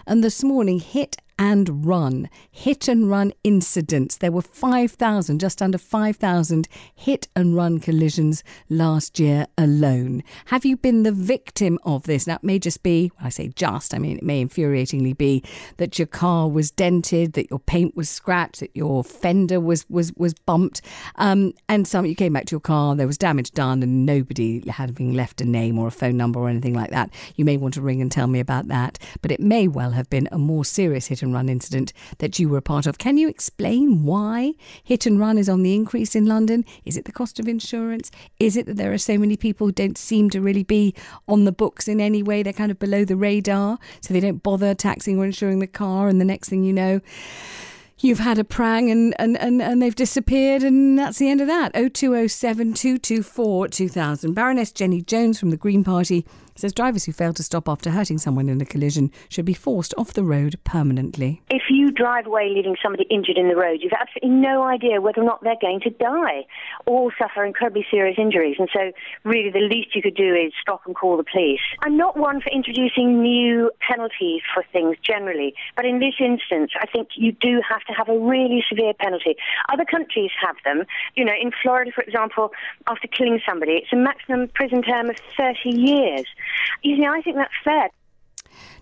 And this morning, hit and run incidents. There were 5,000, just under 5,000 hit and run collisions last year alone. Have you been the victim of this? Now, it may just be, when I say just, I mean, it may infuriatingly be that your car was dented, that your paint was scratched, that your fender was bumped, and you came back to your car, there was damage done, and nobody having left a name or a phone number or anything like that. You may want to ring and tell me about that, but it may well have been a more serious hit and run incident that you were a part of. Can you explain why hit and run is on the increase in London? Is it the cost of insurance? Is it that there are so many people who don't seem to really be on the books in any way? They're kind of below the radar, so they don't bother taxing or insuring the car, and the next thing you know, you've had a prang and they've disappeared, and that's the end of that. 0207 224 2000. Baroness Jenny Jones from the Green Party says drivers who fail to stop after hurting someone in a collision should be forced off the road permanently. If you drive away leaving somebody injured in the road, you've absolutely no idea whether or not they're going to die or suffer incredibly serious injuries. And so really the least you could do is stop and call the police. I'm not one for introducing new penalties for things generally, but in this instance, I think you do have to have a really severe penalty. Other countries have them. You know, in Florida, for example, after killing somebody, it's a maximum prison term of 30 years. You know, I think that's fair.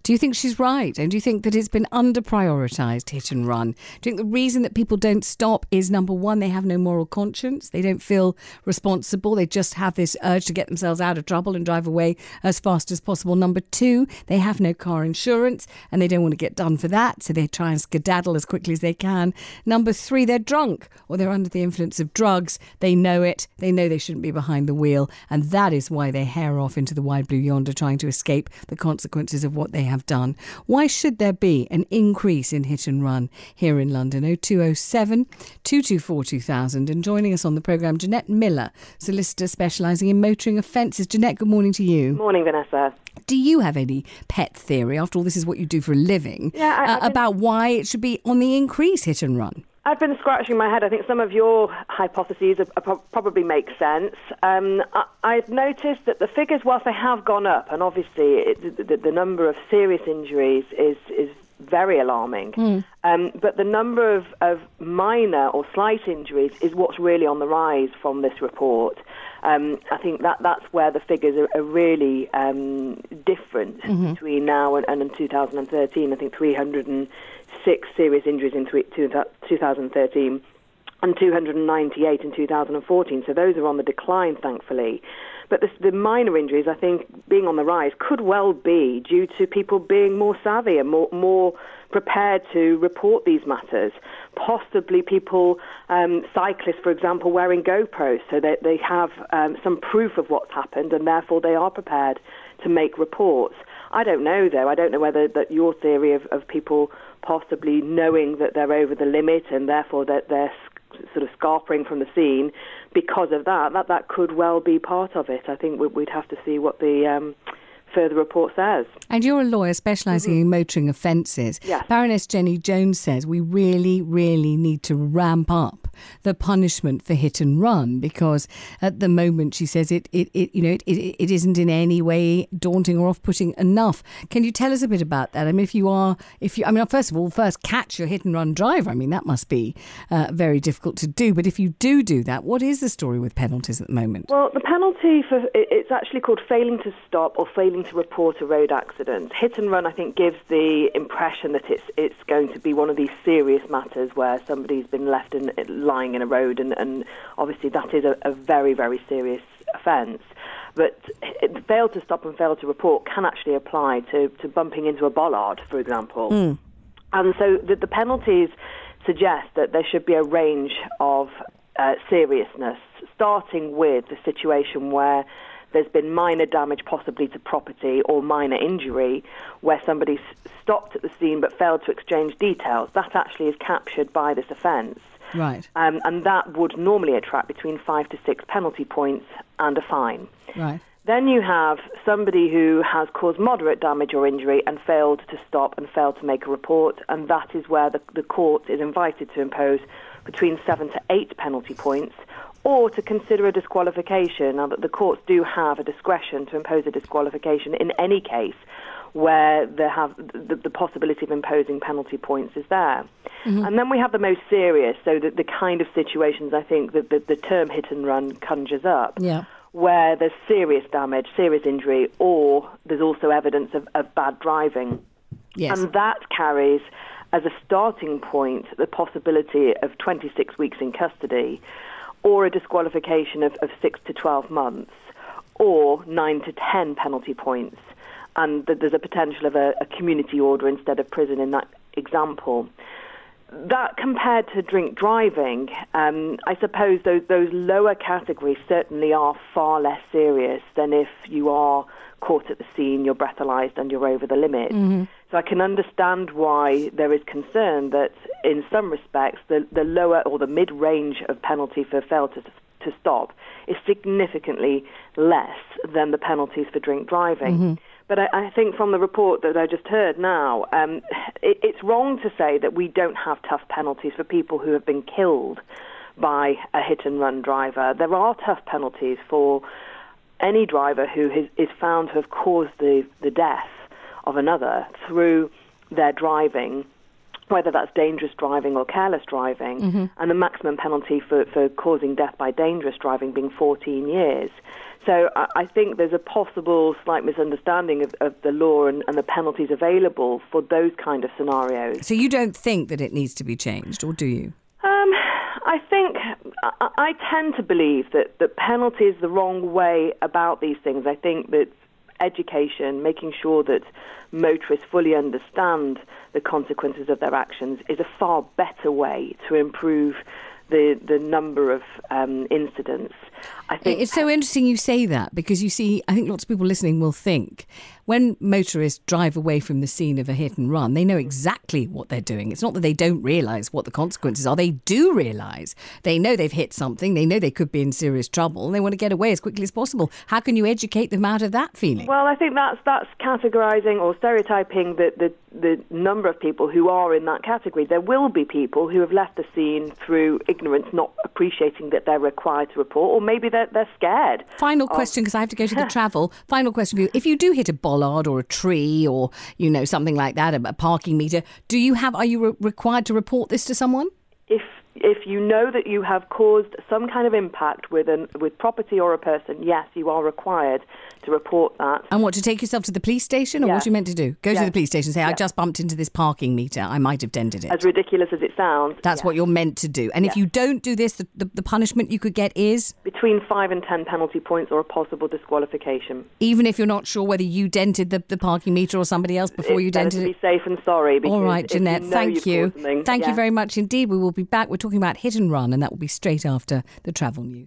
Do you think she's right? And do you think that it's been under-prioritised, hit and run? Do you think the reason that people don't stop is, number one, they have no moral conscience? They don't feel responsible. They just have this urge to get themselves out of trouble and drive away as fast as possible. Number two, they have no car insurance and they don't want to get done for that, so they try and skedaddle as quickly as they can. Number three, they're drunk or they're under the influence of drugs. They know it. They know they shouldn't be behind the wheel, and that is why they hare off into the wide blue yonder trying to escape the consequences of what they have done. Why should there be an increase in hit and run here in London? 0207 224 2000. And joining us on the programme, Jeanette Miller, solicitor specialising in motoring offences. Jeanette, good morning to you. Morning, Vanessa. Do you have any pet theory, after all this is what you do for a living, about why it should be on the increase, hit and run? I've been scratching my head. I think some of your hypotheses probably make sense. I've noticed that the figures, whilst they have gone up, and obviously the number of serious injuries is very alarming, but the number of minor or slight injuries is what's really on the rise from this report. I think that's where the figures are really different between now and in 2013. I think 306 serious injuries in 2013 and 298 in 2014. So those are on the decline, thankfully. But the minor injuries, I think, being on the rise could well be due to people being more savvy and more prepared to report these matters. Possibly people, cyclists, for example, wearing GoPros so that they have some proof of what's happened, and therefore they are prepared to make reports. I don't know, though. I don't know whether that your theory of people possibly knowing that they're over the limit and therefore that they're sort of scarpering from the scene because of that could well be part of it. I think we'd have to see what the further report says. And you're a lawyer specialising in motoring offences. Yes. Baroness Jenny Jones says we really, really need to ramp up the punishment for hit and run, because at the moment, she says, it isn't in any way daunting or off-putting enough. Can you tell us a bit about that? I mean, first of all, catch your hit and run driver. I mean, that must be very difficult to do. But if you do that, what is the story with penalties at the moment? Well, the penalty it's actually called failing to stop or failing to report a road accident. Hit and run, I think, gives the impression that it's going to be one of these serious matters where somebody's been left lying in a road, and obviously that is a very, very serious offence. But fail to stop and fail to report can actually apply to bumping into a bollard, for example. And so the penalties suggest that there should be a range of seriousness, starting with the situation where there's been minor damage possibly to property or minor injury, where somebody stopped at the scene but failed to exchange details. That actually is captured by this offence. Right. And that would normally attract between 5 to 6 penalty points and a fine. Right. Then you have somebody who has caused moderate damage or injury and failed to stop and failed to make a report, and that is where the court is invited to impose between 7 to 8 penalty points, or to consider a disqualification. Now, that the courts do have a discretion to impose a disqualification in any case where they have the possibility of imposing penalty points is there. Mm-hmm. And then we have the most serious, so the kind of situations I think that the term hit and run conjures up, where there's serious damage, serious injury, or there's also evidence of bad driving. Yes. And that carries as a starting point the possibility of 26 weeks in custody, or a disqualification of 6 to 12 months, or 9 to 10 penalty points. And there's a potential of a community order instead of prison in that example. That compared to drink driving, I suppose those lower categories certainly are far less serious than if you are caught at the scene, you're breathalyzed and you're over the limit. Mm-hmm. So I can understand why there is concern that in some respects the lower or the mid-range of penalty for fail to stop is significantly less than the penalties for drink driving. Mm-hmm. But I think from the report that I just heard now, it's wrong to say that we don't have tough penalties for people who have been killed by a hit-and-run driver. There are tough penalties for any driver who is found to have caused the death of another through their driving, whether that's dangerous driving or careless driving, mm-hmm. and the maximum penalty for causing death by dangerous driving being 14 years. So I think there's a possible slight misunderstanding of the law and the penalties available for those kind of scenarios. So you don't think that it needs to be changed, or do you? I think I tend to believe that penalty is the wrong way about these things. I think that education, making sure that motorists fully understand the consequences of their actions, is a far better way to improve the number of incidents. I think it's so interesting you say that, because you see, I think lots of people listening will think when motorists drive away from the scene of a hit and run, they know exactly what they're doing. It's not that they don't realise what the consequences are. They do realise. They know they've hit something. They know they could be in serious trouble, and they want to get away as quickly as possible. How can you educate them out of that feeling? Well, I think that's categorising or stereotyping the number of people who are in that category. There will be people who have left the scene through ignorance, not appreciating that they're required to report, or maybe they're scared. Final question, because I have to go to the travel. Final question for you. If you do hit a bollard or a tree or, something like that, a parking meter, are you required to report this to someone? If you know that you have caused some kind of impact with property or a person, yes, you are required to report that. And what, to take yourself to the police station, or what are you meant to do? Go to the police station and say, I just bumped into this parking meter, I might have dented it. As ridiculous as it sounds. That's what you're meant to do. And if you don't do this, the punishment you could get is? Between 5 and 10 penalty points or a possible disqualification. Even if you're not sure whether you dented the parking meter or somebody else before you dented it? Be safe and sorry. All right, Jeanette, thank you. Thank you very much indeed. We will be back. We're talking about hit and run, and that will be straight after the travel news.